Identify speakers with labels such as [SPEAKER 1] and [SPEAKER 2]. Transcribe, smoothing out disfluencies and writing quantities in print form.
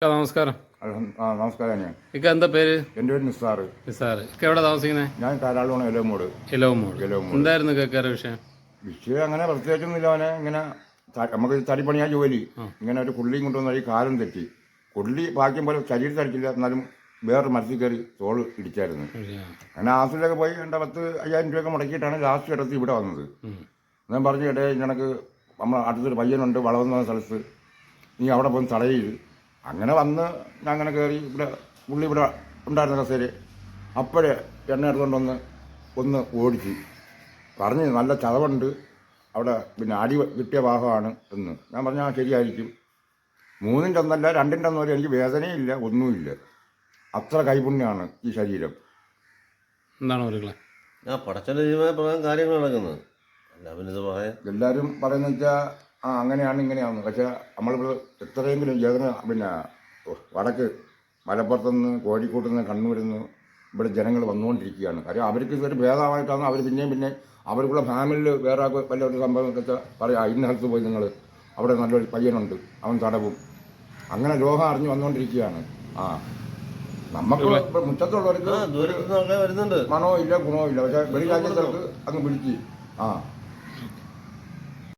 [SPEAKER 1] നമസ്കാരം.
[SPEAKER 2] നമസ്കാരം. ഞാൻ
[SPEAKER 1] എന്താ പേര്?
[SPEAKER 2] എൻ്റെ പേര് നിസാർ.
[SPEAKER 1] എവിടെ താമസിക്കുന്നത്?
[SPEAKER 2] ഞാൻ കാരാളൂണ് ഇലവമൂട്.
[SPEAKER 1] എന്തായിരുന്നു കേൾക്കാറ് വിഷയം?
[SPEAKER 2] അങ്ങനെ പ്രത്യേകിച്ചൊന്നുമില്ല. അവനെ ഇങ്ങനെ നമുക്ക് തടിപ്പണിയാ ജോലി. ഇങ്ങനെ ഒരു പുള്ളിയും കൊണ്ടുവന്ന ഈ കാലം തെറ്റി പുള്ളി ഭാഗ്യം പോലെ ശരീരത്തിൽ അടിച്ചില്ല, എന്നാലും വേറൊരു മരത്തിൽ കയറി തോള് ഇടിച്ചായിരുന്നു. അങ്ങനെ ആസിലൊക്കെ പോയി 10,000 രൂപയൊക്കെ മുടക്കിയിട്ടാണ് ലാസ്റ്റ് ഇടത്ത് ഇവിടെ വന്നത്. ഞാൻ പറഞ്ഞു, കേട്ടേ നിനക്ക് നമ്മൾ അടുത്തൊരു പയ്യനുണ്ട് വളവെന്ന സ്ഥലത്ത്, നീ അവിടെ പോയി തടയില്ല. അങ്ങനെ വന്ന് ഞാൻ അങ്ങനെ കയറി പുള്ളി ഇവിടെ ഉണ്ടായിരുന്ന കസേര അപ്പോഴേ എണ്ണ എടുത്തുകൊണ്ടൊന്ന് ഓടിച്ച് പറഞ്ഞ് നല്ല ചതവുണ്ട് അവിടെ, പിന്നെ അടി കിട്ടിയ ഭാഗമാണ് എന്ന്. ഞാൻ പറഞ്ഞാൽ ശരിയായിരിക്കും. 3ൻ്റെ ഒന്നല്ല 2ൻ്റെ ഒന്നും വരെ എനിക്ക് വേദനയില്ല, ഒന്നുമില്ല. അത്ര കൈപുണ്യമാണ് ഈ ശരീരം.
[SPEAKER 1] എന്താണ്
[SPEAKER 3] കാര്യങ്ങൾ നടക്കുന്നത്
[SPEAKER 2] എല്ലാവരും പറയുന്ന വെച്ചാൽ അങ്ങനെയാണ് ഇങ്ങനെയാണ്. പക്ഷേ നമ്മളിവിടെ എത്രയെങ്കിലും വേദന, പിന്നെ വടക്ക് മലപ്പുറത്തുനിന്ന് കോഴിക്കോട്ട് നിന്ന് കണ്ണൂരിൽ നിന്ന് ഇവിടെ ജനങ്ങൾ വന്നുകൊണ്ടിരിക്കുകയാണ്. കാര്യം അവർക്ക് ഇതൊരു ഭേദമായിട്ടാണ് അവർ പിന്നെ അവർക്കുള്ള ഫാമിലിയിൽ വേറെ വല്ലൊരു സംഭവം വെച്ചാൽ പറയാം, ഇന്ന സ്ഥലത്ത് പോയി നിങ്ങൾ അവിടെ നല്ലൊരു പയ്യനുണ്ട്, അവൻ തടവും. അങ്ങനെ രോഗം അറിഞ്ഞ് വന്നുകൊണ്ടിരിക്കുകയാണ്. നമുക്ക് മുറ്റത്തുള്ളവർക്ക്
[SPEAKER 3] വരുന്നുണ്ട്,
[SPEAKER 2] മണോ ഇല്ല ഗുണവും ഇല്ല. പക്ഷേ വെളിരാജ്യങ്ങൾക്ക് അങ്ങ് പിടിച്ച്